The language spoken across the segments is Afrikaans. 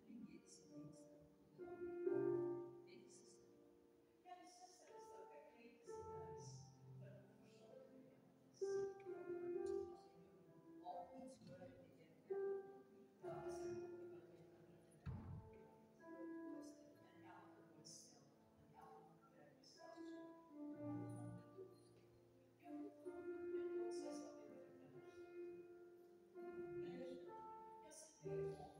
Ninguém se pensa, não. Eles estão. Yani isterseniz acreditas o insicuramente was an element was still an element that is still it says something different. Yes,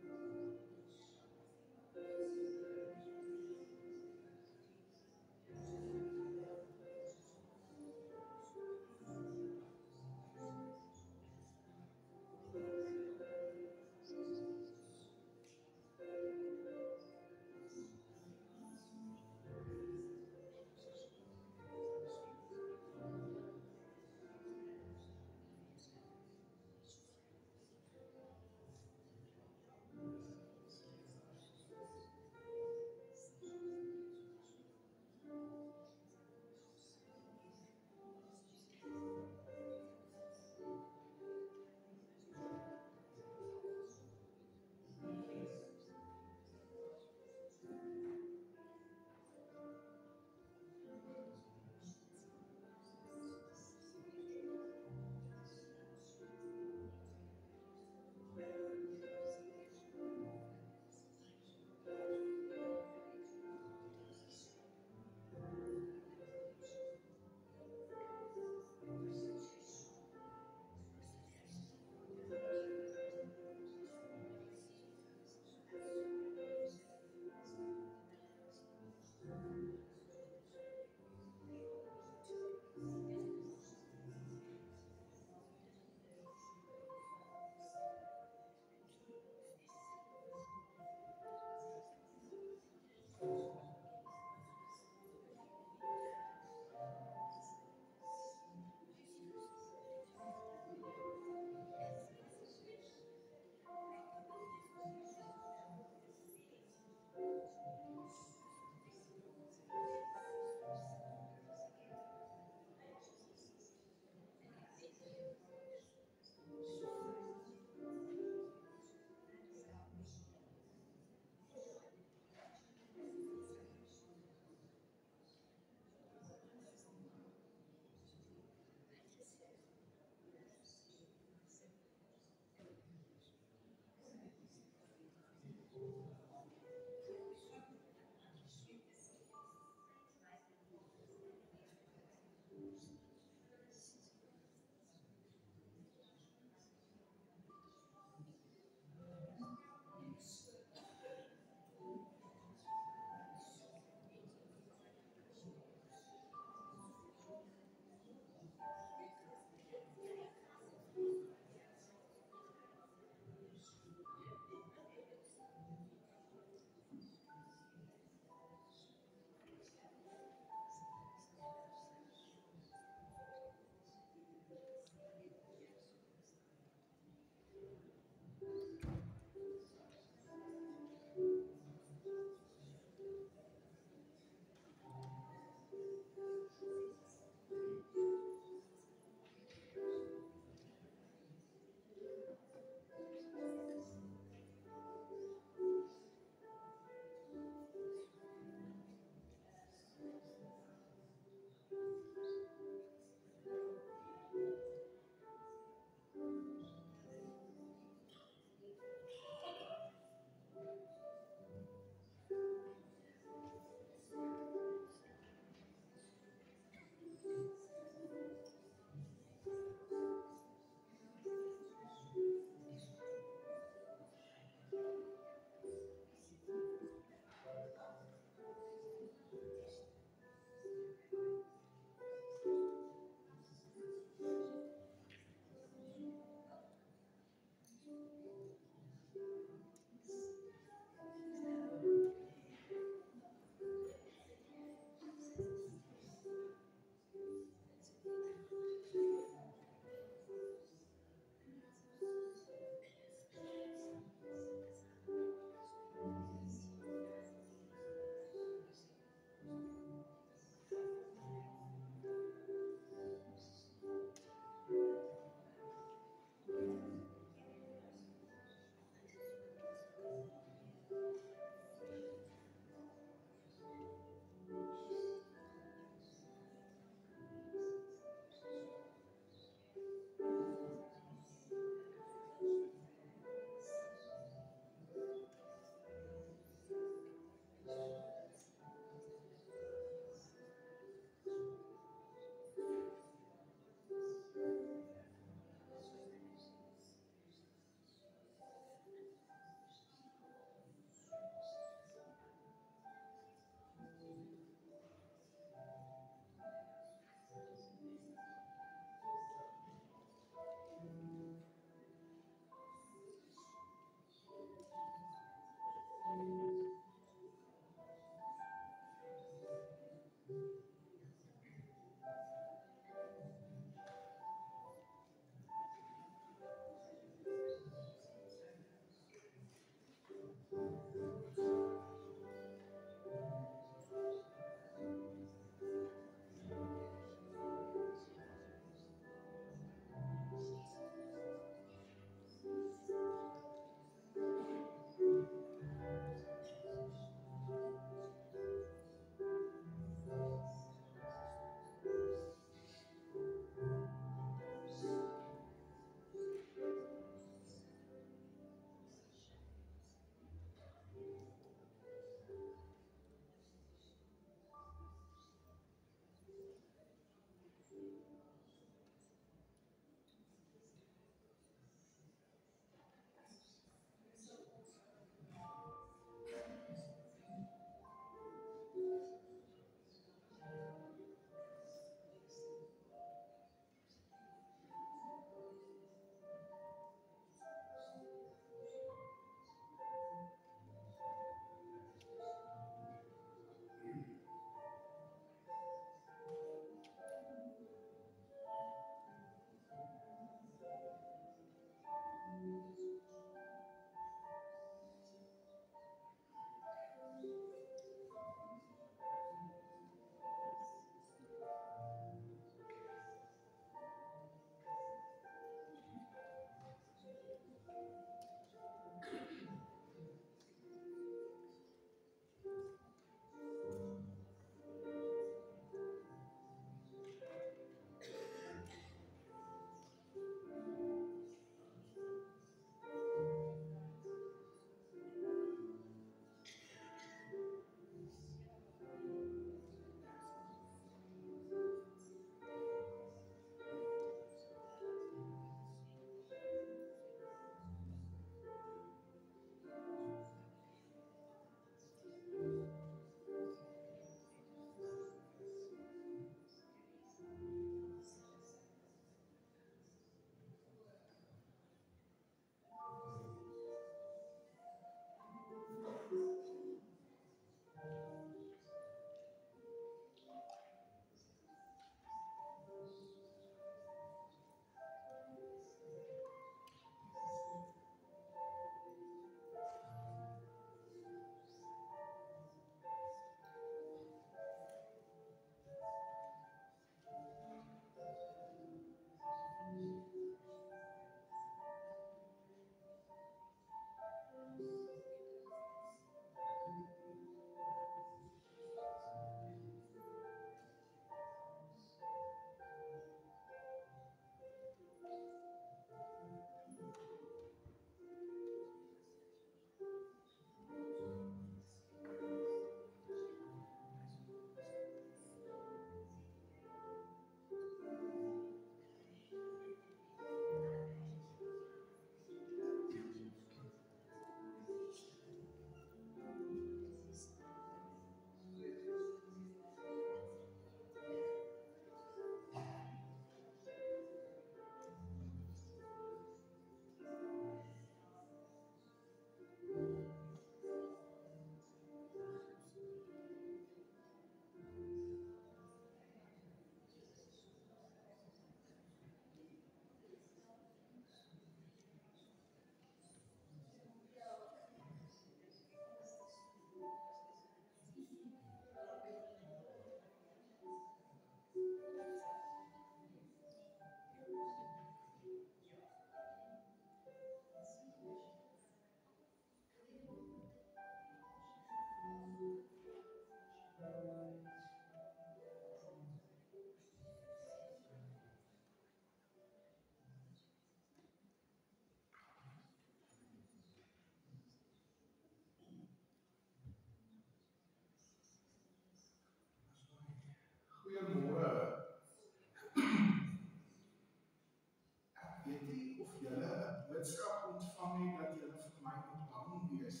my moet bang wees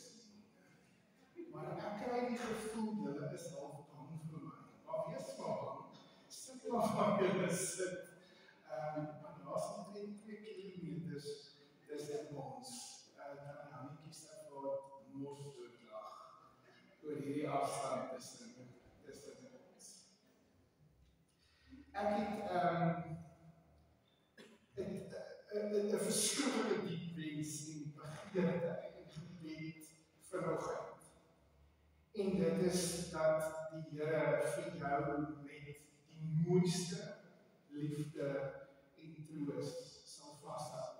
nie. Maar ek kry die gevoel, hulle is half bang vir my. Maar wees maar bang, sit maar waar julle sit. Maar daar's omtrent 2 kilometers tussen ons, dan die handjies wat mos doodlag, oor hierdie afstand tussen ons. Ek het 'n verskriklike diep wens en begeerte en gebed vanoggend. En dit is dat die Here vir jou met die mooiste liefde en troos sal vashou.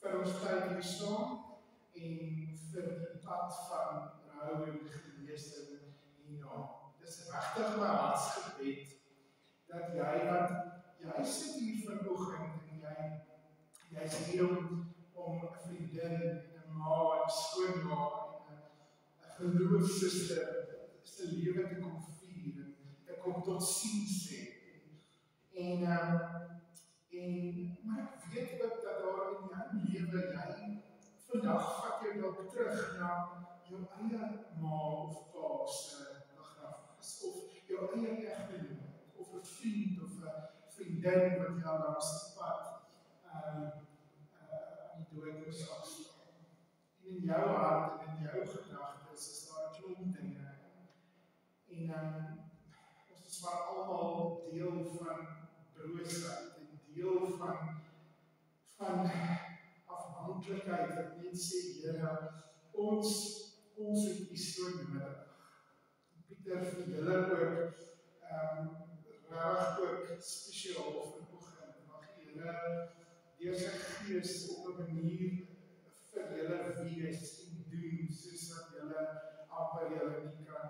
Vir ons tyd hier staan en vir die pad van rou en genesing hierna. Dis regtig my hartsgebed dat jy sit hier vanoggend en jy's hier om 'n vriendin en 'n ma en 'n skoonma en 'n geloofssuster se lewe te kom vier en te kom tot siens sê. Maar ek weet ook dat daar in jou lewe jy vandag vat jy dalk terug na jou eie ma of pa se begrafnis of jou eie egtgenoot of 'n vriend of 'n vriendin wat jou langs die pad aan die dood moes afstaan. En in jou hart en in jou gedagtes is daar 'n klomp dinge. En ons is maar almal deel van broosheid en deel van afhanklikheid wat net sê, Here, ons het U so nodig. Pieter vir julle ook regtig ook spesiaal vanoggend. Mag die Here deur sy Gees op 'n manier vir julle wees en doen soos wat julle amper julle nie kan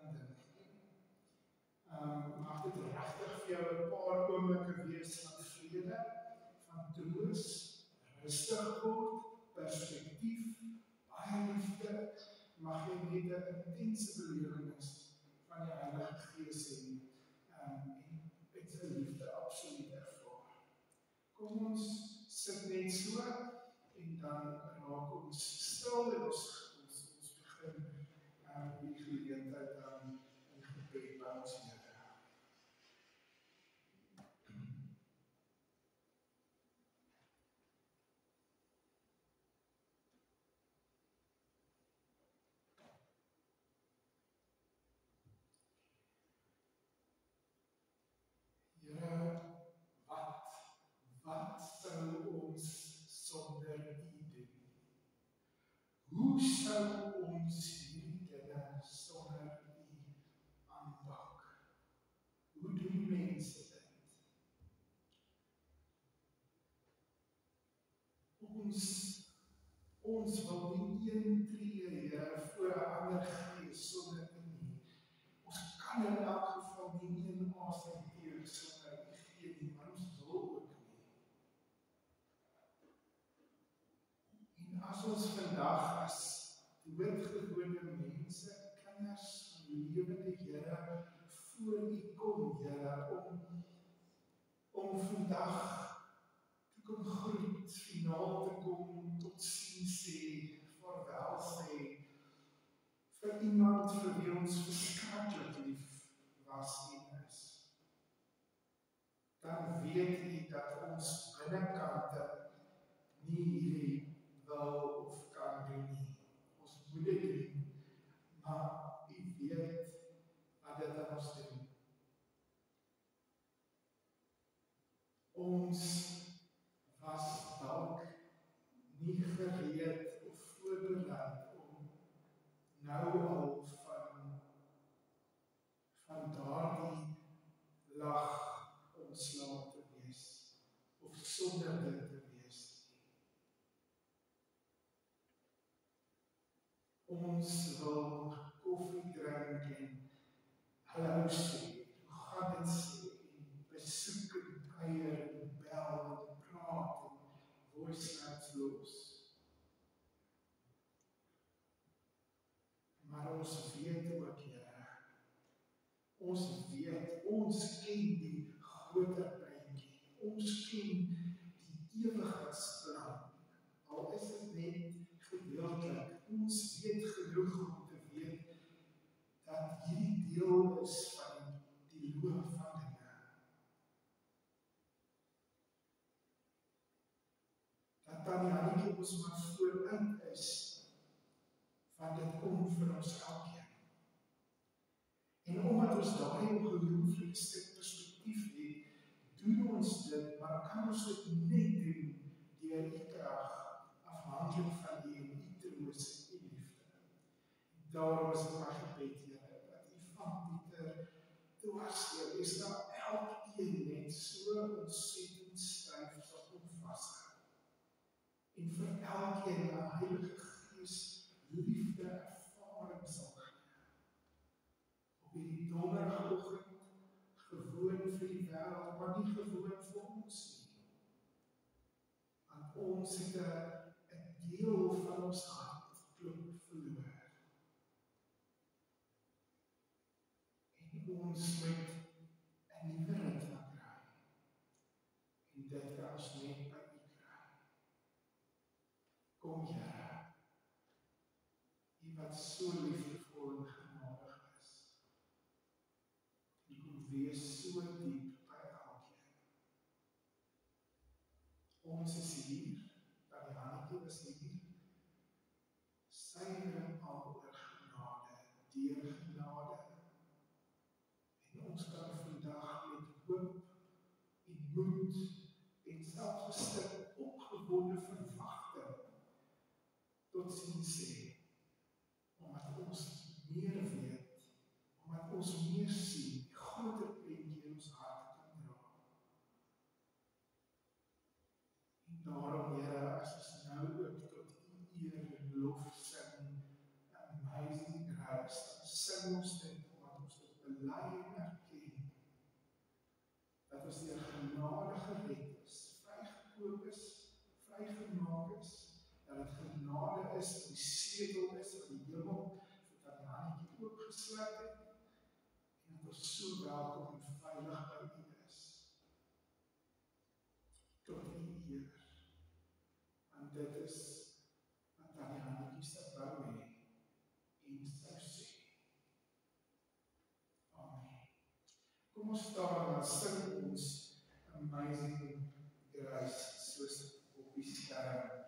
indink. Mag dit regtig vir jou 'n paar oomblikke wees van vrede, van troos, rustig word, perspektief, baie liefde. Mag jy net 'n intense belewenis van die Heilige Gees hê en met sy liefde absoluut ervaar. Kom ons sit net so en dan raak ons stil en ons begin die geleentheid aan in gebed by ons Here. Here, wat sou ons sonder U doen? Hoe sou ons hierdie dinge sonder U aanpak? Hoe doen mense dit? Ons wil nie een tree, Here, voor 'n ander gee sonder U nie. Ons kan in elk geval nie een asem teug sonder U gee nie, maar ons wil ook nie. En as ons vandag as doodgewone mense, kinders van die lewende Here, voor U kom, Here, om vandag te kom groet, finaal te kom, tot siens sê, vaarwel sê, vir iemand vir wie ons verskriklik lief was en is. Dan weet U dat ons binnekante nie hierdie wil of kan doen nie. Ons moet dit doen, maar U weet wat dit aan ons doen. Ons was dalk nie gereed of voorberei om nou al van daardie lag ontslae te wees, of sonder dit te wees. Ons wil koffie drink en hallo sê, hoe gaan dit sê, en besoek en kuier en bel en praat en voice notes los. Maar ons weet ook, Here, ons weet, ons ken die groter prentjie, ons ken die ewigheidsplan, al is dit net gedeeltelik ons maar vooruit is van dit kom vir ons elkeen. En omdat ons daai ongelooflike stuk perspektief het, doen ons dit, maar kan ons dit net doen deur die krag afhanklik van U en U troos en U liefde. Daarom is dit my gebed, Here, dat U van Pieter dwarsdeur is dat elkeen net so ontsettend styf sal kom vashou. En vir elkeen 'n Heilige Gees liefde ervaring sal gee. Op hierdie donderige oggend, gewoon vir die wêreld, maar nie gewoon vir ons nie. Want ons het 'n deel van ons hart klop verloor. En ons moet 'n nuwe ritme kry. En dit kan ons net by U kry. Kom Here, U wat so liefdevol en genadig is. U kom wees so diep by elkeen. Ons is hier, Tannie Hannetjie is hier. Sy bring al oor genade, deur genade. En ons kan vandag met hoop en moed en selfs 'n stuk opgewonde verwagting totsiens sê, omdat ons meer weet, omdat ons meer sien, die groter prentjie in ons hart kan dra. En daarom, Here, as ons nou ook tot U eer en lof sing, Amazing Grace, dan sing ons dit omdat ons dit bely en erken, dat ons deur genade gered is, vrygekoop is, vrygemaak is, dat dit genade is, dat die sleutel is van die hemel, vir Tannie Hannetjie oopgesluit het, en dat ons so welkom en veilig by U is. Tot U eer. Want dit is wat Tannie Hannetjie sou wou hê en sou sê. Amen. Kom ons staan en dan sing ons Amazing Grace soos op die skerm.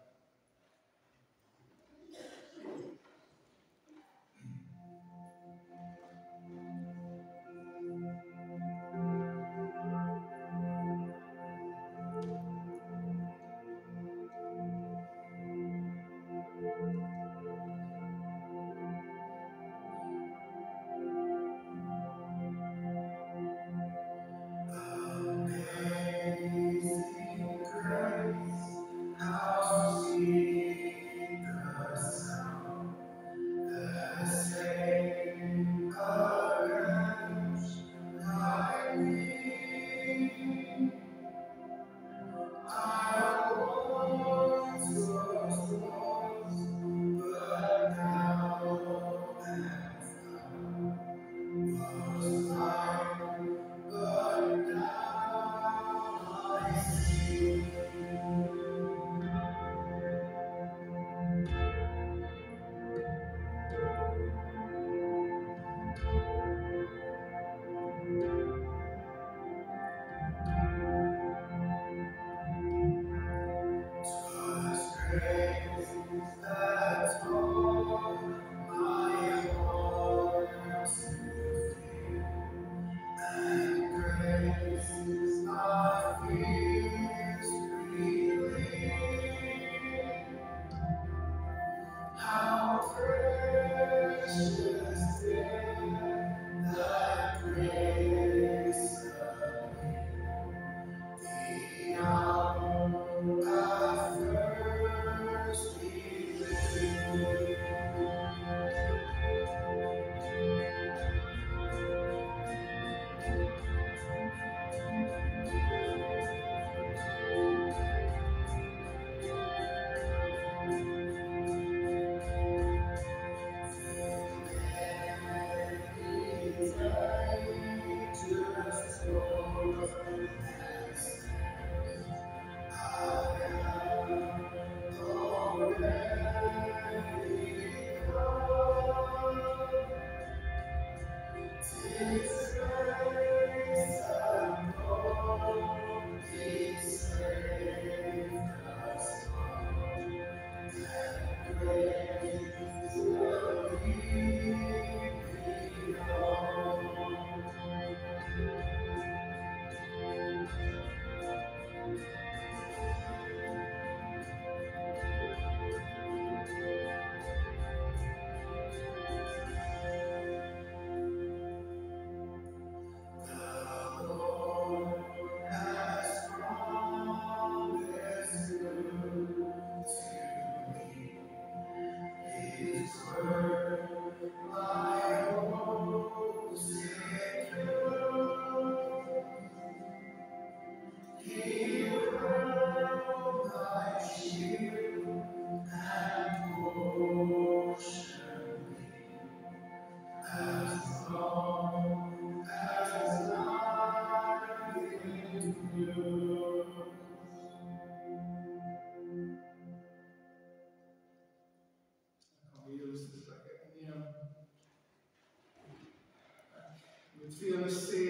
Met vir julle sê,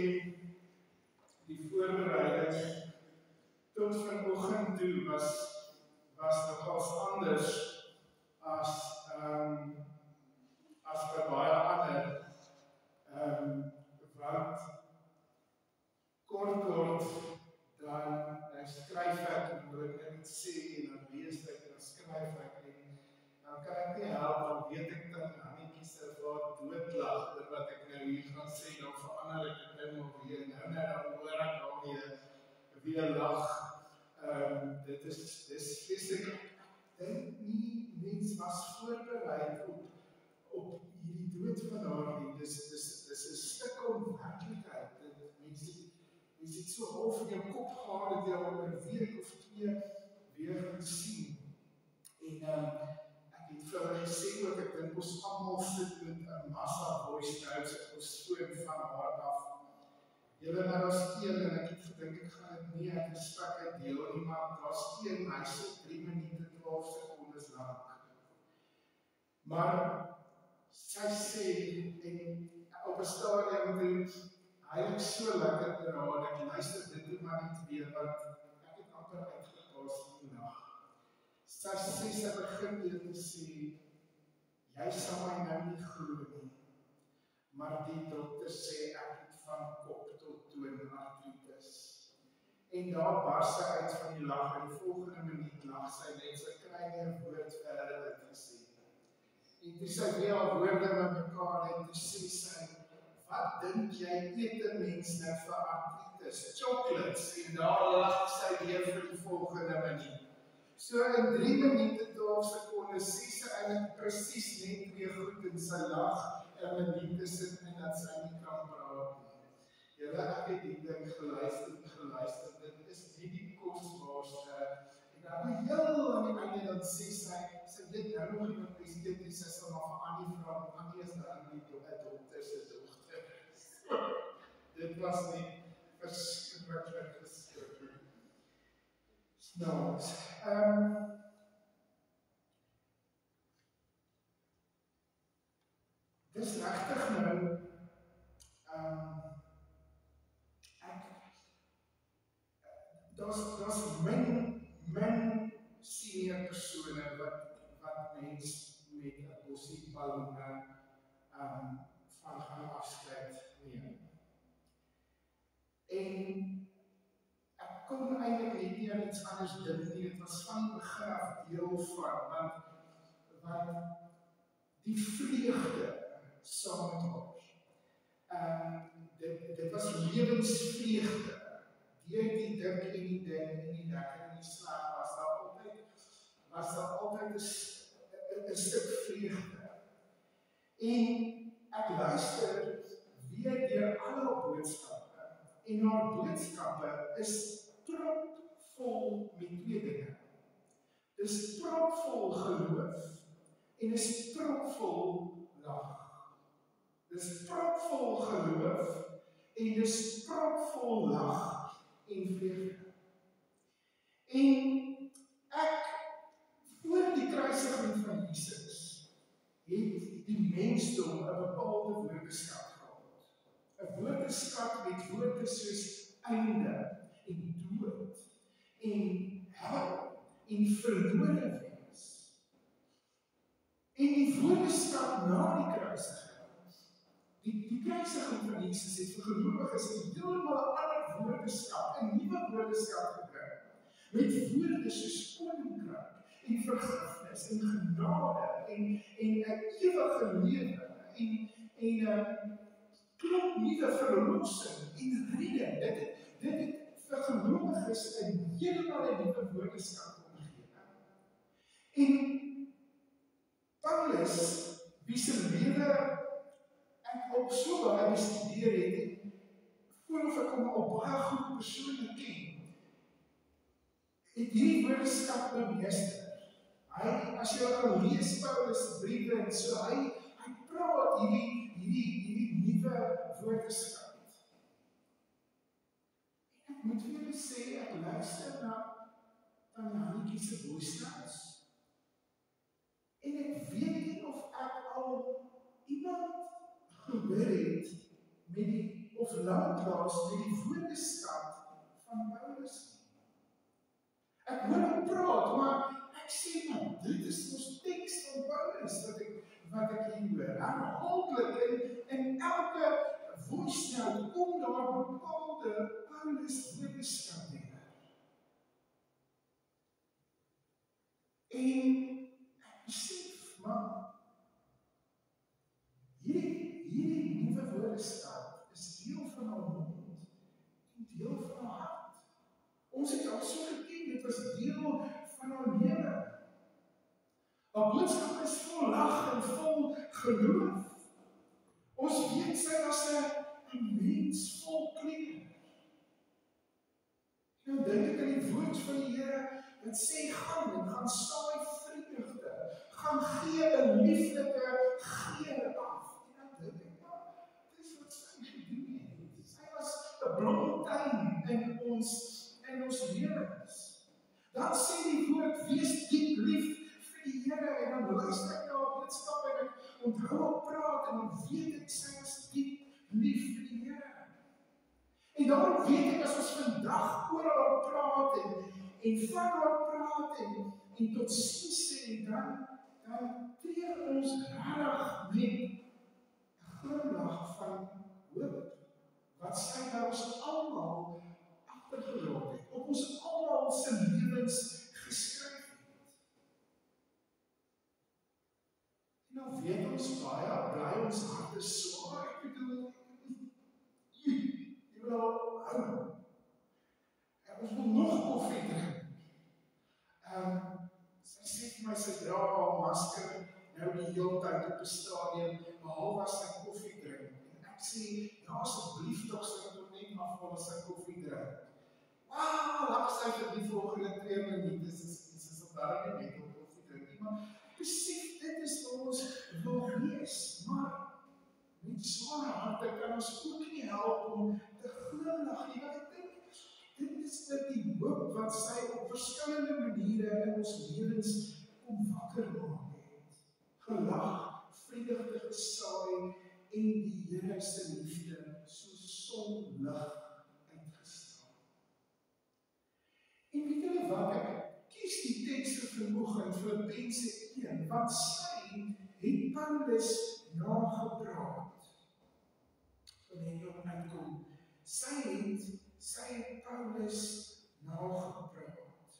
die voorbereiding tot vanoggend toe was nogals anders as by baie ander, want kort dan skryf ek en wil ek net sê en dan lees ek en dan skryf ek en dan kan ek nie help, dan weet ek dat Hannetjie se waar doodlag oor wat ek nou hier gaan sê, dan verander ek dit nou maar weer, dan hoor ek alweer lag. Dit is vreeslik, ek dink nie mens was voorberei op hierdie dood van haar nie, dis 'n stuk onwerklikheid, mens het so half in jou kop gehad, dat jy al 'n week of 2 weer gaan sien, en ek het vir hulle gesê ook, ek dink ons almal sit met 'n massa voice notes op ons foon van haar af. Julle maar daar's een en ek het gedink ek gaan dit nie uit 'n stuk uitdeel nie, maar daar's een, hy sê 3 minute 12 sekondes lank. Maar sy sê, en op 'n stadium toe, hy is so lekker geraad, ek luister dit toe maar net weer, want ek het amper uitgepaas die nag. Sy begin weer te sê, jy sal my nou nie glo nie, maar die dokter sê ek het van kop tot toon artritis. En daar bars sy uit van die lag, en die volgende minuut lag sy net, sy kry nie 'n woord verder uitgesê. En toe sy weer al woorde met mekaar het, toe sê sy, wat dink jy eet 'n mens nou vir artritis? Chocolates, en daar lag sy weer vir die volgende minuut. So in 3 minute 12 sekondes sê sy eintlik presies net 2 goed en sy lag 'n minuut tussen en dat sy nie kan praat nie. Julle, ek het die ding geluister, dit is nie die kosbaarste. En dan heel aan die einde dan sê sy weet nou nog nie wat esteties is, maar vir Annie vra, Annie is dan nie 'n dokter se dogter. Dit was nie verskriklik geskrik. Snaaks. Dis regtig nou, daar's min senior persone wat mens met 'n bossie ballonne van gaan afskeid neem. En ek kon eintlik net nie aan iets anders dink nie, dit was van die begin af deel van, want die vreugde saam met haar. Dit was lewensvreugde. Deur die dink en die ding en die lekker en die sleg was daar altyd 'n stuk vreugde. En ek luister weer deur al haar boodskappe, en haar boodskappe is propvol met 2 dinge. Dis propvol geloof en is propvol lag. Dis propvol geloof en dis propvol lag en vreugde. En ek, voor die kruisiging van Jesus, het die mensdom 'n bepaalde woordeskat gehad. 'n Woordeskat met woorde soos einde en dood en hel en verlore wees. die woordeskat na die kruisiging, die kruisiging van Jesus het vir gelowiges heeltemal 'n ander woordeskat, 'n nuwe woordeskat gebring, met woorde soos koninkryk en vergifnis en genade en 'n ewige lewe en 'n klop nuwe verlossing en redding. Dit het vir gelowiges 'n heeltemal 'n nuwe woordeskat omgegee. En Paulus, wie se lewe ek ook so baie bestudeer het, en voel of ek hom al baie goed persoonlik ken, het hierdie woordeskat bemeester. As jy gaan lees Paulus se briewe en so, hy praat hierdie nuwe woordeskat. En ek moet vir julle sê, ek luister na Hannetjie se voice notes, en ek weet nie of ek al iemand gehoor het of lanklaas met die woordeskat van Paulus nie. Ek hoor hom praat, maar ek sê nou, dit is ons teks van Paulus wat ek hier hoor. Herhaaldelik in elke voice note kom daar bepaalde Paulus woordeskat neer. En ek besef, maar hierdie nuwe woordeskat is deel van haar mond en deel van haar hart. Ons het al so geken, dit was deel van haar lewe. Haar boodskap is vol lag en vol geloof. Ons weet sy was 'n mens vol kleur. Nou dink ek aan die woord van die Here wat sê, gaan saai vreugde, gaan gee 'n lieflike geur af. En dan dink ek, maar dis wat sy gedoen het. Sy was 'n blomtuin in ons lewens. Dan sê die woord, wees diep lief vir die Here, en dan luister ek na haar boodskap en ek onthou haar praat, en dan weet ek sy is diep lief vir die Here. En daarom weet ek, as ons vandag oor haar praat en van haar praat en tot siens sê, dan tree ons regtig met 'n glimlag van hoop, wat sy by ons almal agtergelaat het, op ons almal se lewens geskryf het. En nou weet ons baie, bly ons harte swaar, ek bedoel, jy wil al hou. Ons wil nog koffie drink. Sy sê vir my, sy dra haar masker nou die hele tyd op 'n stadium, behalwe as sy koffie drink. En ek sê, ja, asseblief tog, sy moet net afval as sy koffie drink. Laat sy vir die volgende 2 minute, is op daar nie net op koffie drink nie, maar besef, dit is wat ons wil wees, maar met sware harte kan ons ook nie help om te glimlag nie, want ek dink, dit is die hoop wat sy op verskillende maniere in ons lewens kom wakker maak het. Gelag, vreugde gesaai en die Here se liefde soos sonlig uitgestraal. En weet julle wat, ek kies die teks vir vanoggend, Filippense 1, want sy het Paulus nagepraat. Wanneer jy op uitkom, sy het Paulus nagepraat.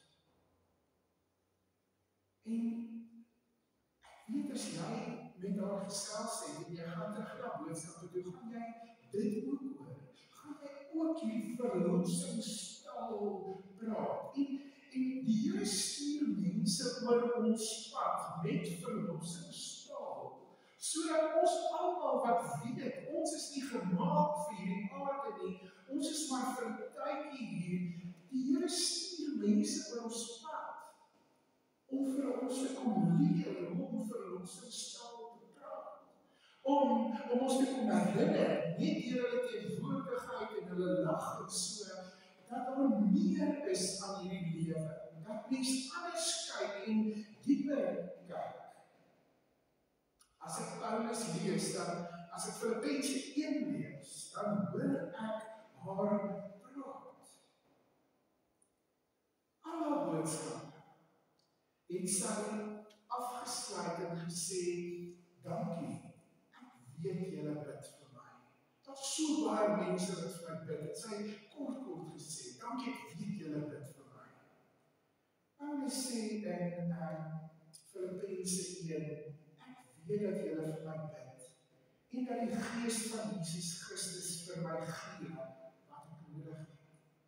En ek weet, as jy met haar gesels het en jy gaan terug na boodskappe toe, gaan jy dit ook hoor. Gaan jy ook hierdie verlossingstaal praat. En die Here stuur mense oor ons pad met verlossingstaal, sodat ons almal wat weet, ons is nie gemaak vir hierdie aarde nie, ons is maar vir 'n tydjie hier. Die Here stuur mense oor ons pad, om vir ons te kom leer, om verlossingstaal te praat, om ons te kom herinner, net deur hulle teenwoordigheid en hulle lag en so, dat daar meer is aan hierdie lewe, dat mens anders kyk en dieper kyk. As ek Paulus lees, dan, as ek Filippense 1 lees, dan hoor ek haar praat. Al haar boodskappe het sy afgesluit en gesê, dankie, ek weet julle bid vir my. Daar's so baie mense wat vir my bid, het sy kort gesê, dankie, ek weet julle bid vir my. Paulus sê in Filippense 1, ek weet dat julle vir my bid, en dat die Gees van Jesus Christus vir my gee, wat ek nodig het.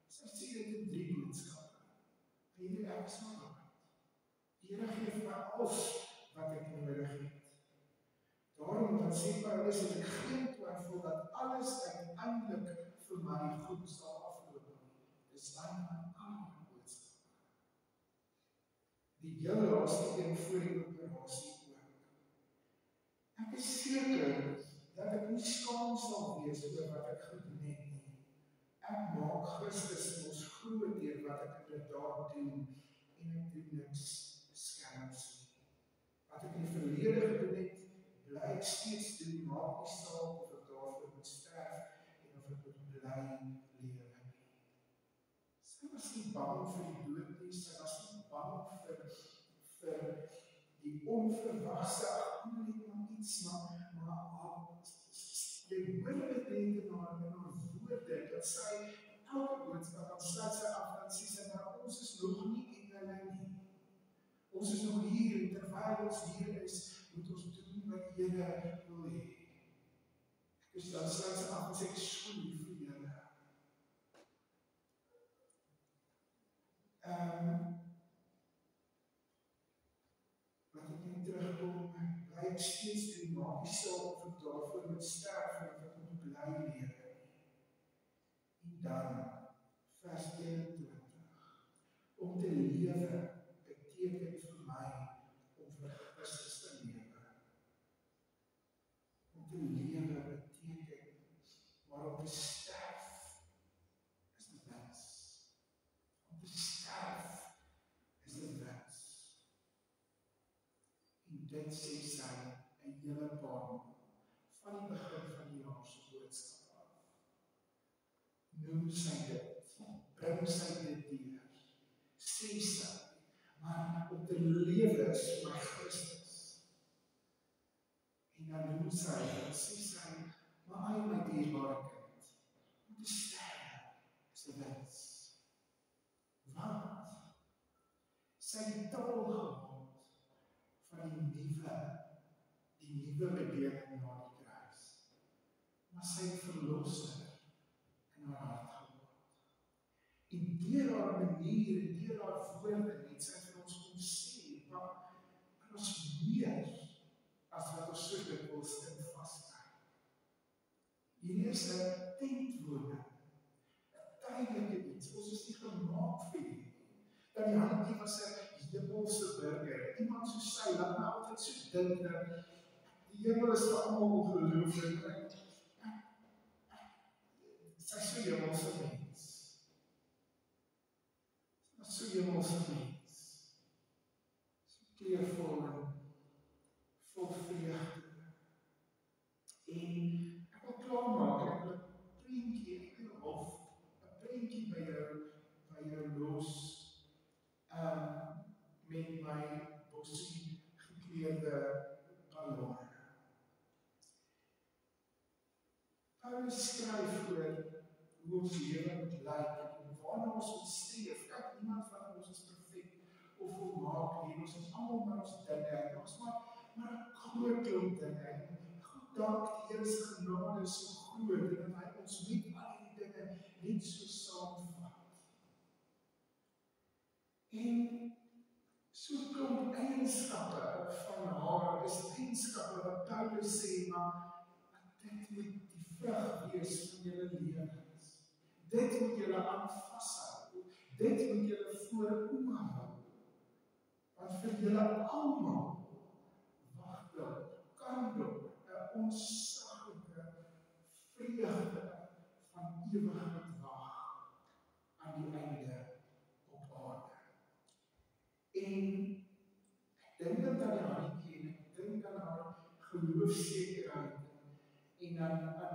Sy sê dit in 3 boodskappe. Weet ek is maar wat. Die Here gee vir my alles wat ek nodig het. Daarom dan sê Paulus, het ek geen twyfel dat alles uiteindelik vir my goed sal afloop. Dis dan aan boodskap. Die heel laaste een voor die operasie ook. Ek is seker dat ek nie skaam sal wees oor wat ek gedoen het nie. Ek maak Christus ons groot deur wat ek inderdaad doen en ek doen niks skelms nie. Wat ek in die verlede gedoen het, bly ek steeds doen, maak nie saak of ek daarvoor moet sterf en of ek moet bly lewe nie. Sy was nie bang vir die dood nie, sy was nie bang vir die onverwagse, net maar iets, maar jy hoor dit net in haar woorde, dat sy elke boodskap, dan sluit sy af, dan sê sy, maar ons is nog nie engele nie. Ons is nog hier, en terwyl ons hier is, moet ons doen wat die Here wil hê. Dus dan sluit sy af en sê, ek is so lief vir julle. Wat ek nie terugkom, bly ek steeds doen, maak nie saak of ek daarvoor moet sterf, of ek moet bly lewe. En dan, vers 21, om te lewe beteken vir my om vir Christus te lewe. Om te lewe beteken, maar om te sterf is die wens. Om te sterf is die wens. En dit sê sy 'n hele paar van die begin van die Jaarse boodskap af. Noem sy dit, bring sy dit deur, sê sy, maar om te lewe is vir my Christus. En dan noem sy, en sê sy, maar hy my dierbare kind, om te sterf is 'n wens. Want sy het taal gehad van die nuwe bedeling na die kruis. Maar sy het verlosser in haar hart gehad. En deur haar manier en deur haar woorde het sy vir ons kom sê, maar ons meer as wat ons so dikwels in vaskry. Hierdie is 'n tentwoning, 'n tydelike iets. Ons is nie gemaak vir dit. Dat die handjie was 'n hemelse burger. Iemand soos sy, laat my altyd so dink dat die hemel is vir almal ongelooflik. Sy is so hemelse mens. Sy is so hemelse mens. So kleurvol en vol vreugde. En ek wil klaarmaak, ek wil 'n prentjie, of 'n prentjie by jou los, met my bossie gekleurde ballonne. Paulus skryf oor hoe ons lewe moet lyk en waarna ons moet streef. Kyk, niemand van ons is perfek of volmaak nie. Ons is almal maar ons dinge. Ons maar 'n groot klomp dinge. God dank die Here se genade is so groot en dat hy ons met al die dinge net so saamvat. En so klomp eienskappe van haar is eienskappe wat Paulus sê, maar dit moet die vrug wees van julle lewens. Dit moet julle aan vashou. Dit moet julle voor oë hou. Want vir julle almal wag kan 'n onsaglike vreugde van ewigheid wag aan die einde op aarde. En ek dink dat aan die handjie en ek dink aan haar geloofsekerheid en aan haar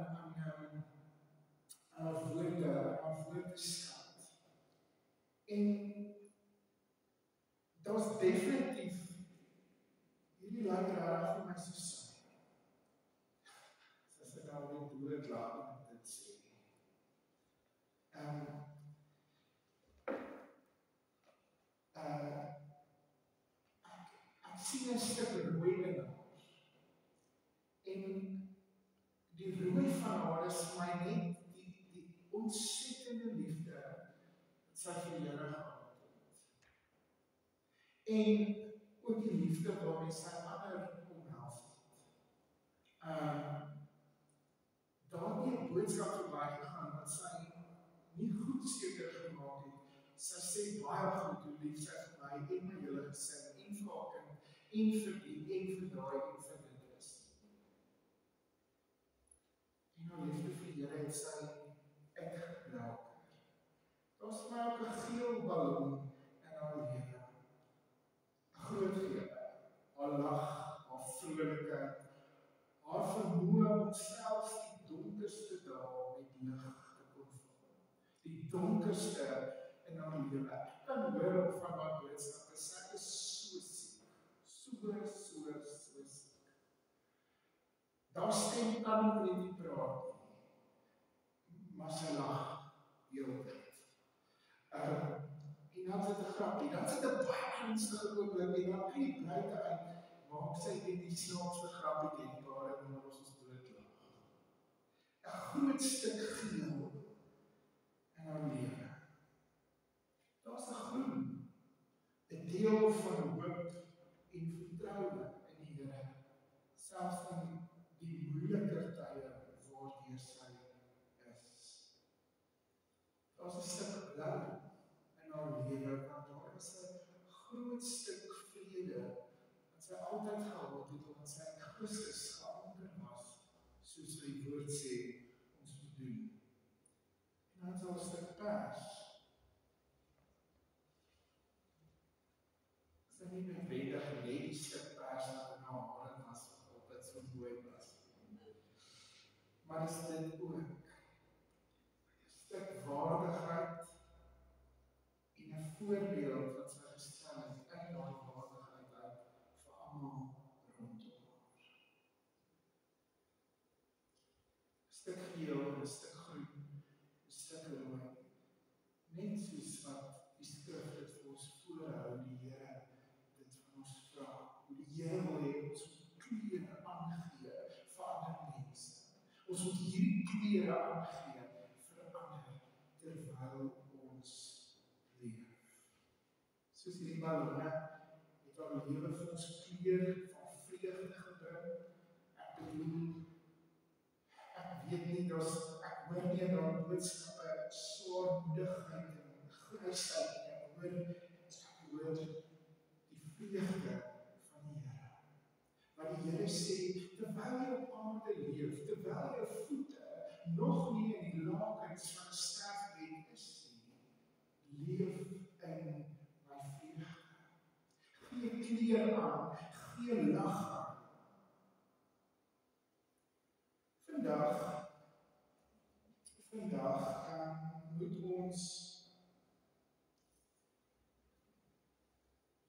woordeskat. En daar's definitief lyk reg vir my so saai. As ek nou weer dood laat om dit sê. Ek sien 'n stuk rooi in haar. En die rooi van haar is vir my net die ontsettende liefde wat sy vir die Here gehad het. En ook die liefde waarmee sy ander omhels het. Daardie 'n boodskap verbygegaan wat sy nie goed seker gemaak het. Sy sê baie goed hoe lief sy vir my en my hele gesin en vir haar kind en vir die en vir daai en vir dit is. En haar liefde vir die Here het sy uitgebraak. Daar's vir my ook 'n geel ballon in haar lewe. 'n Groot geel. Haar lag, haar vrolikheid, haar vermoë om selfs die donkerste dae met lig te kon vul. Die donkerste in haar lewe. Ek kan hoor op van haar boodskappe, sy is so siek. So siek. Daar stem kan nie praat nie. Maar sy lag heeltyd. En dan sit 'n grappie, dan sit 'n baie ernstige oomblik en dan kan jy buite uit maak sy net die snaakste grappie teen die paar en ons doodlag. 'n Groot stuk geel in haar lewe. Daar's 'n groen, 'n deel van hoop en vertroue in die Here, selfs in die moeiliker tye waardeur sy is. Daar's 'n stuk blou in haar lewe, want daar is 'n groot stuk vrede wat sy altyd gehad het, omdat sy in Christus geanker was, soos die woord sê, ons moet doen. En dan is daar 'n stuk pers. Is nie noodwendig net die stuk pers wat in haar hare was, of dit so mooi was. Maar is dit ook 'n stuk waardigheid en 'n voorbeeld wat sy gestel het in daardie waardigheid uit vir almal rondom haar. 'n Stuk geel, 'n stuk groen, 'n stuk rooi. Net soos wat die skrif dit vir ons voorhou, die Here dit van ons vra. Hoe die Here wil hê ons moet klere aangee vir ander mense. Ons moet hierdie klere aangee vir ander terwyl ons leef. Soos hierdie ballonne het haar lewe vir ons kleur van vreugde gebring. Ek bedoel, ek weet nie, ek hoor nie in haar boodskappe swaarmoedigheid en grysheid nie. Ek hoor die vreugde van die Here. Wat die Here sê, terwyl jy op aarde leef, terwyl jou voete nog nie in die lakens van 'n sterfbed is nie, leef in my vreugde. Gee kleur aan, gee lag aan. Vandag moet ons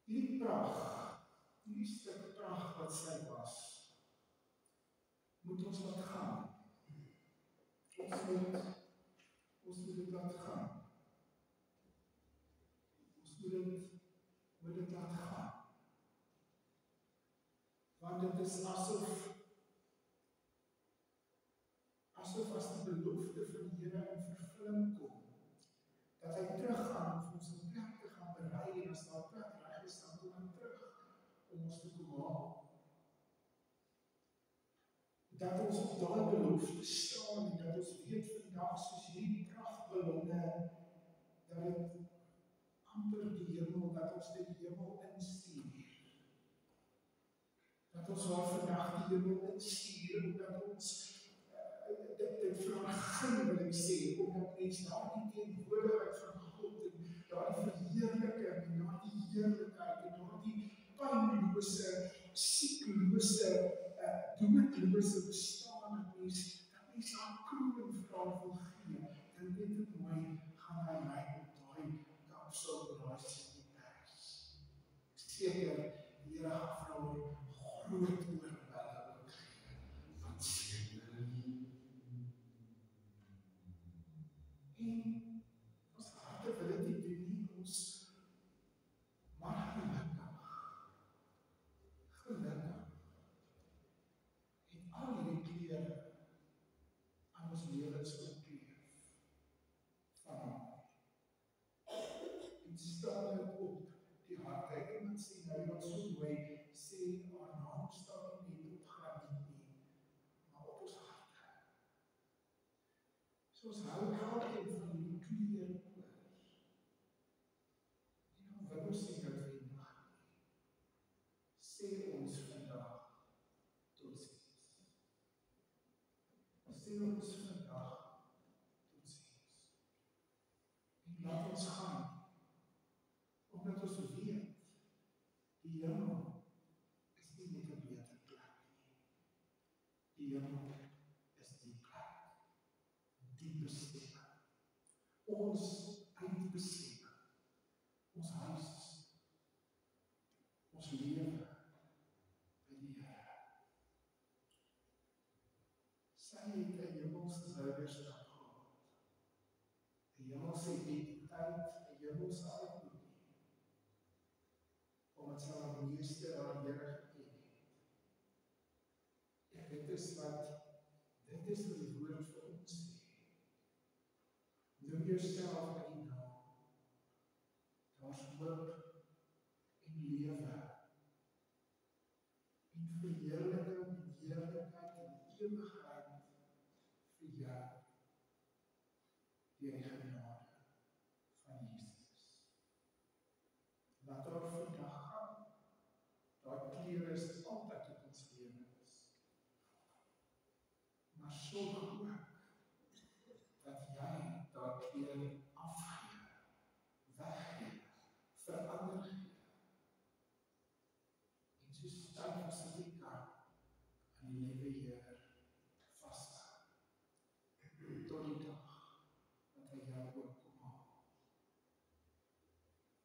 hierdie pragt, hierdie stuk pragt wat sy was, moet ons laat gaan. Ons moet dit laat gaan. Ons moet dit laat gaan. Want dit is asof as die belofte van die Here in vervulling kom, dat hy teruggaan om ons 'n plek te gaan berei, en as daar plek reg is, dan kom hy terug om ons te kom haal. Dat ons op daai belofte staan en dat ons weet vandag soos hierdie prachtballonne, dat dit amper die hemel, dat ons die hemel instuur. Dat ons haar vandag die hemel instuur, omdat ons dit vergin wil ek sê, omdat mens daardie teenwoordigheid van God en daardie verheerliking en daardie heerlikheid en daardie pynlose, sieklose, doodlose bestaan, dat mens daar kroon vir haar wil gee, dan weet dit mooi, gaan hy my op daai kapsel braai sê die pers. Seker, die Here gaan vir haar So ons hou elkeen van die kleur oor. En dan wil ons sê dat we mag sê ons vandag totsiens. Sê ons vandag totsiens. En laat ons gaan, omdat ons weet, die hemel is nie net 'n beter plek nie. Die hemel is die plek, die bestemming. Ons eindbestemming, ons huis, ons lewe by die Here. Sy het 'n hemelse burgerskap gehad. 'n Hemelse identiteit, 'n hemelse uitnodiging. Omdat sy haar meester, haar Here geken het. En dit is wat die woord vir ons sê. Noem jouself by die naam. Daar's hoop en lewe. En verheerliking en heerlikheid en ewigheid vir jou. Deur die genade van Jesus. Laat haar vandag gaan. Daai kleure is altyd op ons lewens. Maar sorg ook dat jy daai kleure afgee, weggee, verander gee. En so styf as wat jy kan aan die liewe Here vashou. Tot die dag dat hy jou ook kom haal.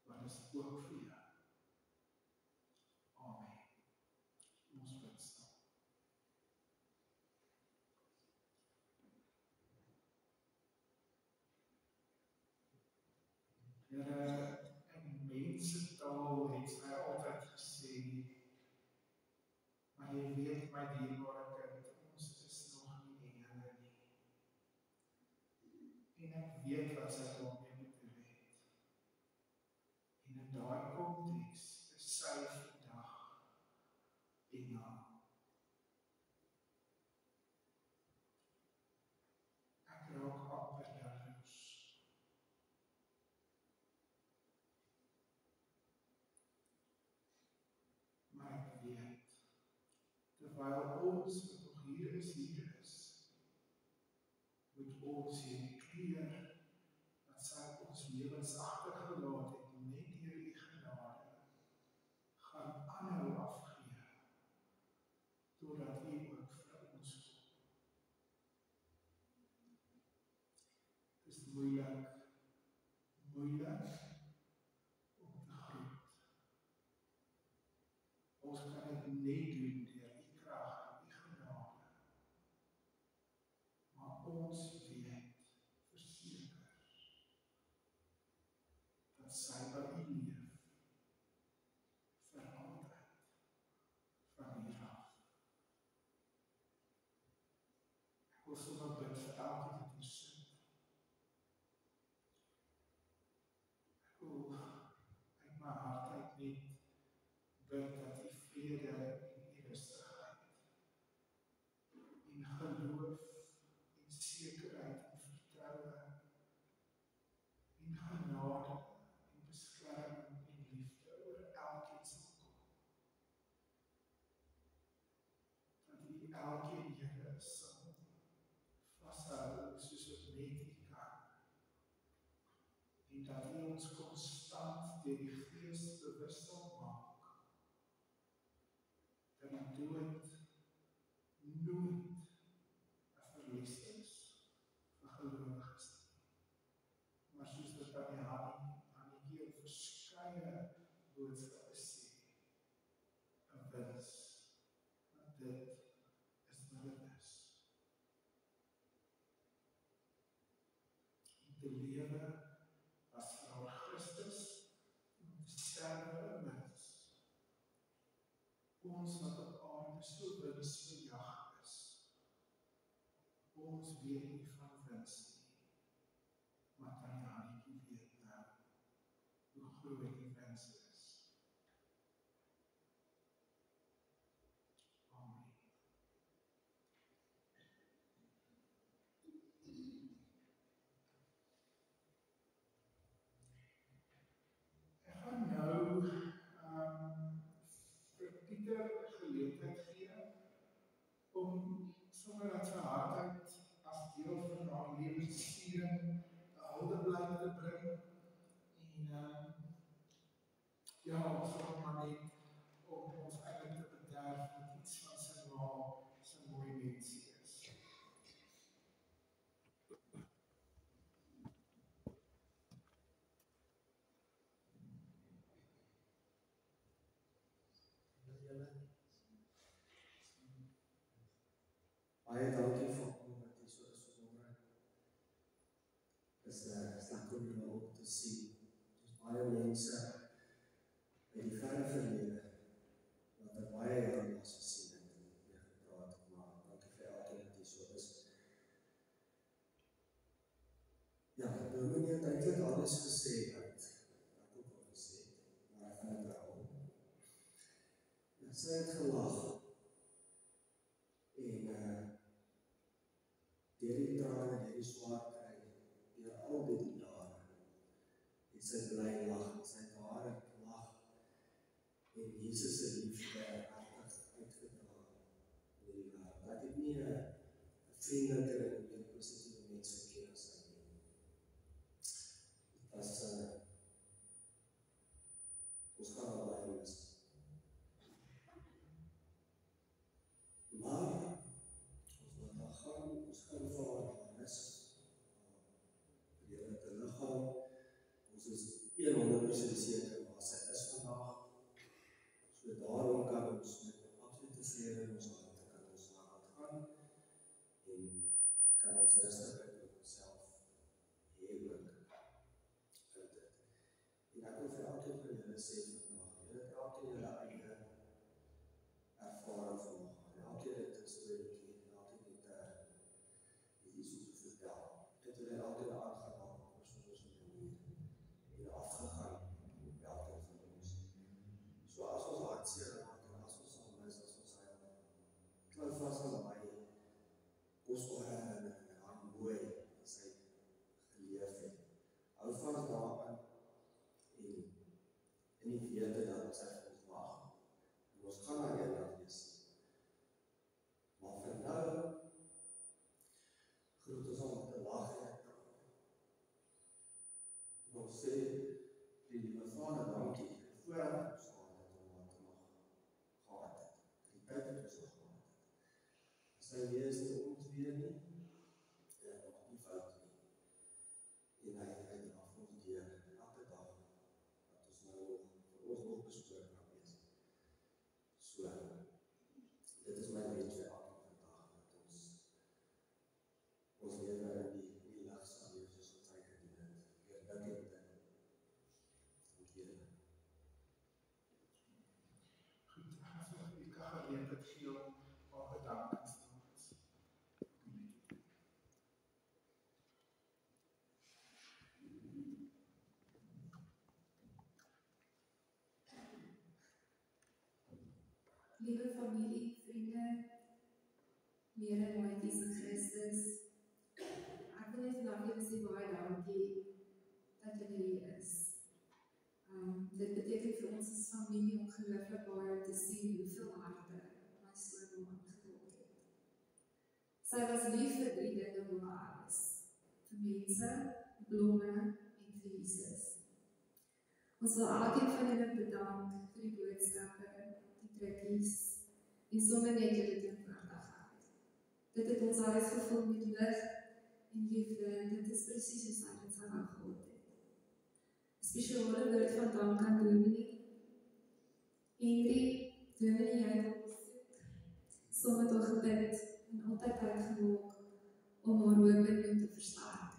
Want dit is ook vir jou. Amen. Ons bid saam. Here, in mensentaal het sy altyd gesê, maar jy weet my dierbare kind, ons is nog nie die Here nie. En ek weet wat sy daarmee bedoel het. En in daai konteks is sy vandag die naam. Ek raak amper jaloers. Maar ek weet, terwyl ons wat nog hier is, moet ons hierdie kleur wat sy ons lewens agtergelaat het, net deur die genade, gaan aanhou afgee, totdat hy ook vir ons kom. Het is moeilik om te groet. Ons kan dit net doen deur die krag en die genade. Maar ons weet verseker dat sy by u leef vir altyd van hier af. Ek wil sommer bid vir elkeen wat hier sit. Ek wil uit my hart uit net bid dat die vrede en die rustigheid en geloof en sekerheid en vertroue en genade en beskerming en liefde oor elkeen sal kom. Dat u elkeen Here sal vashou soos wat net u kan. En dat u ons konstant deur die Gees bewus sal maak dat die dood nooit 'n verlies is vir gelowiges nie. Maar soos dit aan die keel verskeie boodskappe sê, 'n wins, want dit is wat dit is. Om te lewe as vir haar Christus, om te sterwe 'n wins. Ons wat op aarde so winsbejag is, ons weet nie van wins nie, maar kan Jannetjie weet nou hoe groot die wins is. Amen. sommer dat sy hardheid as deel van haar lewensviering 'n huldeblyk te bring. En ja, ons wil maar net om ons eie te bederf met iets van sy ma, sy mooi mensie is. Baie dankie vir almal wat hier so is vanmôre. Dis lekker om julle ook te sien. Daar's baie mense uit die verre verlede wat ek baie jare laas gesien het en mee gepraat het, maar dankie vir elkeen wat hier so is. Ja, Dominee het eintlik alles gesê wat ek ook al gesê het, maar ek gaan dit herhaal. En sy het gelag. En deur die trane, deur die swaar kry, deur al die jare, het sy bly lag, sy het ware lag, en Jesus se liefde regtig uitgedra in die wêreld. Ek het nie 'n vriendeliker en 'n positiewe mens geken as sy nie. Dit was ons gaan al baie mis. Maar ons kan vir haar mis, vir julle te liggaam, ons is 100% seker waar sy is vandag, so daarom kan ons met absolute vrede in ons harte kan ons na haar gaan, en kan ons rustig uit onsself heerlik in dit. En ek wil vir elkeen van julle sê vandag, julle het elkeen julle eie ervaring van haar, elkeen het 'n storieetjie, elkeen het iets om te vertel. Dit het elkeen aangeraak op 'n persoonlike manier en afgegaan op elkeen van ons. So as ons hartseer raak en as ons sal mis, as ons klou vas aan my kosbare herinnering en haar mooi wat sy geleef het. Hou vas daaraan en in die wete dat sy vir ons wag. En ons gaan haar eendag wees. Maar vir nou groet ons al met 'n lag en 'n traan. En ons sê die liewe Vader dankie voordat ons gehad het om haar te mag gehad het. Die tyd het ons nog gehad het. Sy wees te ons weer nie, en nog nie fout nie. En hy dra vir ons deur elke dag wat ons nou nog vir ons nog bestoor kan wees. So, dit is my wens vir elke vandag, dat ons lewe in die lig sal leef soos wat hy gedien het. Weer dink en dink. Dank julle. Goed, ek gaan vir u geleentheid gee om haar bedankings te maak. Liewe familie, vriende, Here Maatjies in Christus, ek wil net vandag julle sê baie dankie dat julle hier is. Dit beteken vir ons as familie ongelooflik baie om te sien hoeveel harte my skoonma aangeraak het. Sy was lief vir 3 dinge bo alles: vir mense, blomme en vir Jesus. Ons wil elkeen van julle bedank vir die boodskappe, die trekkies en sommer net julle teenwoordigheid. Dit het ons huis gevul met lig en liefde en dit is presies soos hy dit sou wou gehad het. 'n Spesiale woord van dank aan Dominee. Henry, Dominee, jy het ons saam met haar gebid en altyd tyd gemaak om haar hoop en moed te versterk.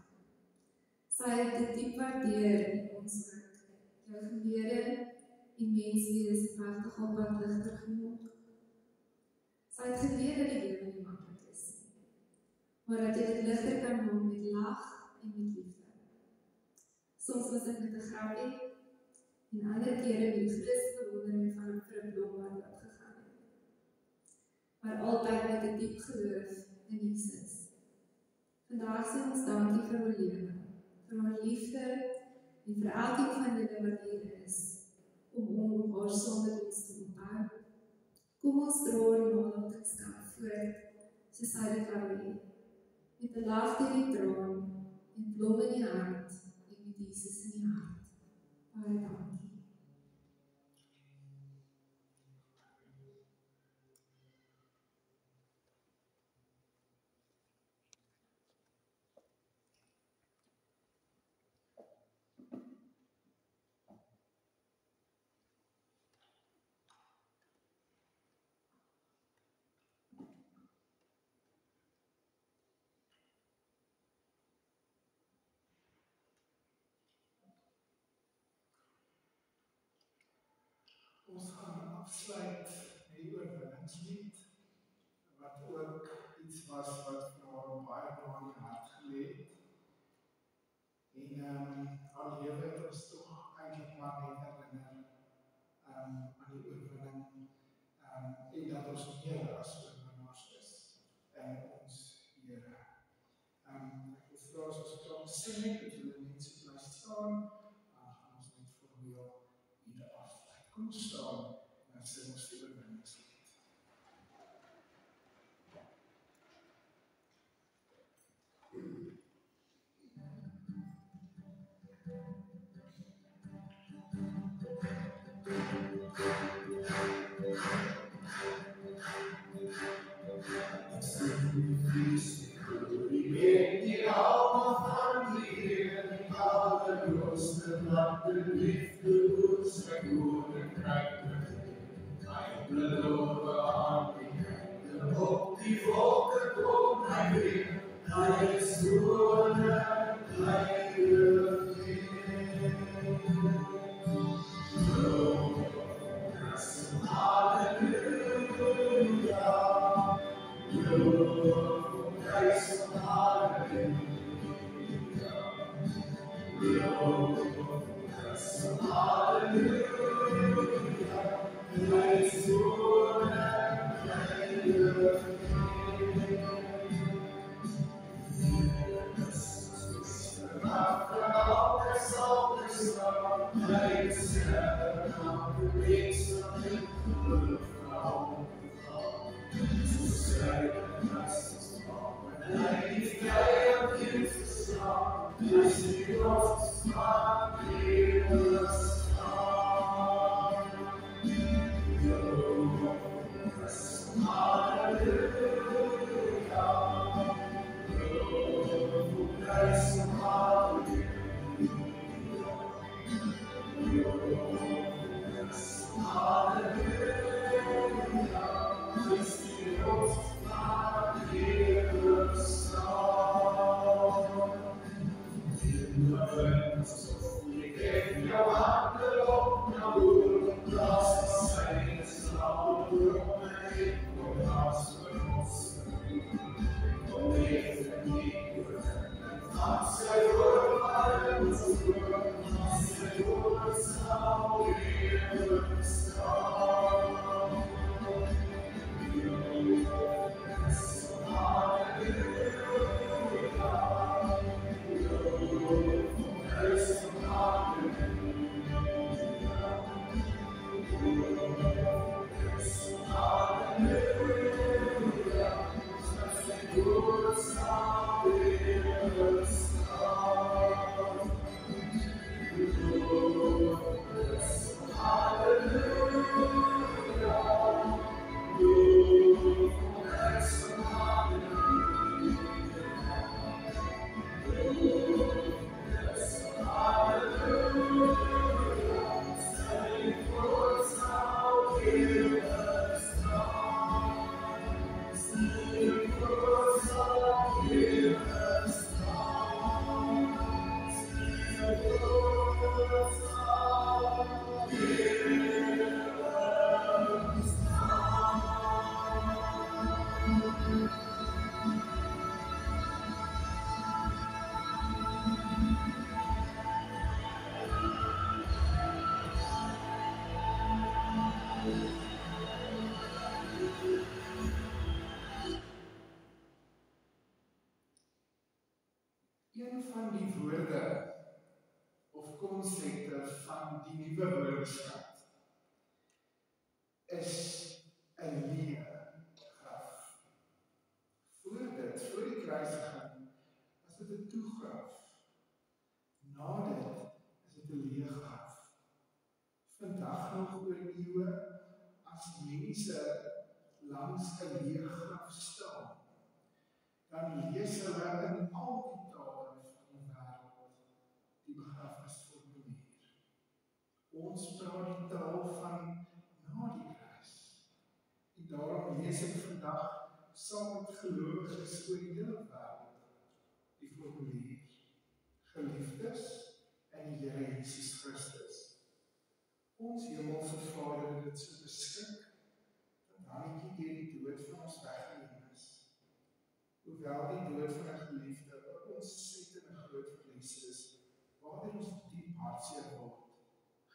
Sy het dit diep waardeer in ons ook. Jou gebede en menswees het regtig haar pad ligter gemaak. Sy het geleer dat die lewe nie maklik is nie, maar dat jy dit ligter kan maak met lag en met liefde. Soms was dit met 'n grapie en ander kere met die grootste bewondering van vir 'n blom wat opgegaan het. Maar altyd met 'n diep geloof in Jesus. Vandag sê ons dankie vir haar lewe, vir haar liefde en vir elkeen van julle wat hier is, om haar saam met ons te onthou. Kom ons dra haar nalatenskap voort, soos hy dit wou hê, met 'n lag deur die traan, en blomme in die hart, en met Jesus in die hart. Baie dankie. Ons gaan afsluit met die oorwinningslied, wat ook iets was wat vir haar baie na in die hart gelê het. En haar lewe het ons tog eintlik maar net herinner aan die oorwinning en dat ons meer as oorwinnaars is in ons Here. Ek wil vra as ons saam sing het, dat julle net so bly staan, dan gaan ons net formeel hier afsluit. Kom ons staan en dan sing ons die oorwinningslied. Die weet die alma van die Heer, die allergrootste wat de liefde oes en koninkryk begin. Hy beloof aan die engele op die volke kom hy weer. Hy is koning, hy regeer. Een van die woorde of konsepte van die nuwe woordeskat is 'n leë graf. kruisiging was dit 'n toegraf. Na dit is dit 'n leë graf. Vandag nog oor eeue, as mense langs 'n leë graf staan, dan lees hulle in al die tale van die wêreld die begrafnisformulier. Ons praat die taal van na die kruis. En daarom lees ek vandag saam met gelowiges oor die hele wêreld die formulier. Geliefdes in die Here Jesus Christus. Ons hemelse Vader het dit so beskik, dat Hannetjie deur die dood van ons weggeneem is. Hoewel die dood van 'n geliefde 'n ontsettende groot verlies is, waardeur ons diep hartseer word,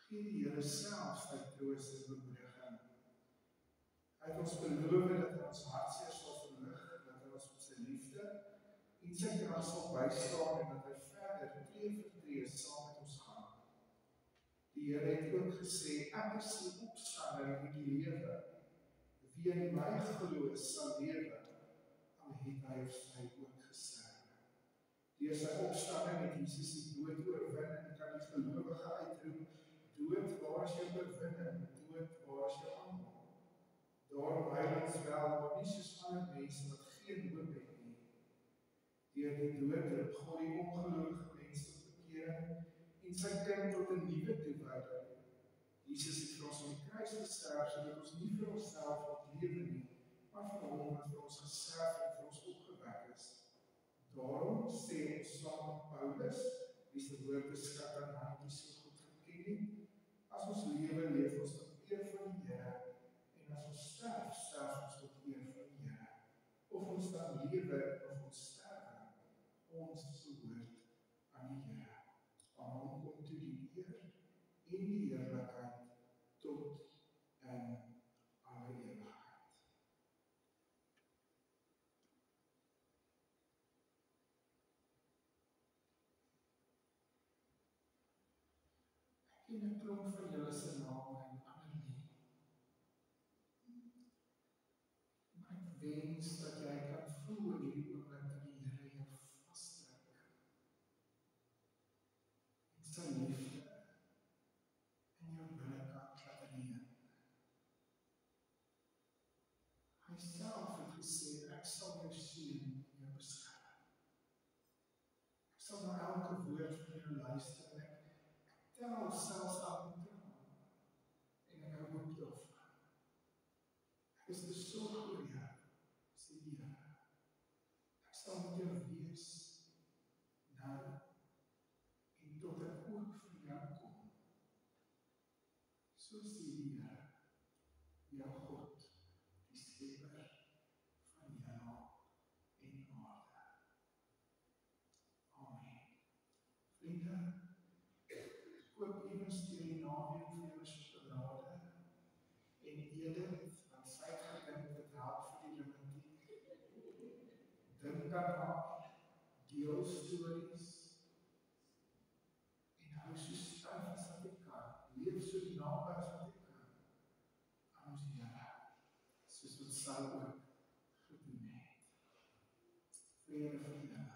gee die Here self sy troos en bemoediging. Hy het ons beloof dat hy ons hartseer sal verlig, dat hy ons met sy liefde en sy krag sal bystaan en dat hy verder tree vir tree saam met ons gaan. Die Here het ook gesê, ek is die opstanding en die lewe. Wie in my glo sal lewe, al het hy of sy ook gesterf. Deur sy opstanding het Jesus die dood oorwin en kan die gelowige uitroep, dood, waar is jou oorwinning? Dood, waar is jou aanval? Daarom huil ons wel, maar nie soos ander mense wat geen hoop het nie. Deur die dood roep God die ongelowige mense tot bekering en sy kind tot 'n nuwe toewyding. Jesus het vir ons aan die kruis gesterf sodat ons nie vir onsself moet lewe nie, maar vir hom wat vir ons gesterf en vir ons opgewek is. Daarom sê ons saam met Paulus, wie se woord beskat aan Hannetjie so goed geken het, as ons lewe, leef ons tot eer van die Here, en as ons sterf, sterf ons tot eer van die Here. Of ons dan lewe of ons sterwe, ons behoort aan die Here. Aan hom kom toe die eer en die heerlikheid tot in alle ewigheid. Ek ken 'n klomp van julle se name en ander nie. Maar ek wens dat jy kan voel in hierdie oomblik dat die Here jou vasdruk. En sy liefde in jou binnekant laat reën. Hy self het gesê, ek sal jou seën en jou beskerm. Ek sal na elke woord van jou luister en ek tel selfs elke traan en ek hou hoop daarvan. Ek is besorg oor jou, sê die Here. Ek sal met jou wees, nou en tot ek ook vir jou kom. So sê die Here, jou God, die skepper van hemel en aarde. Amen. Vriende, koop iewers deur die naweek vir jou sjokolade en Edith, want sy het gedink dit help vir die limetiek. Dink aan haar, deel stories en hou so styf as wat jy kan. Leef so naby as wat jy kan aan ons Here, soos wat sy ook gedoen het. Vrede vir julle.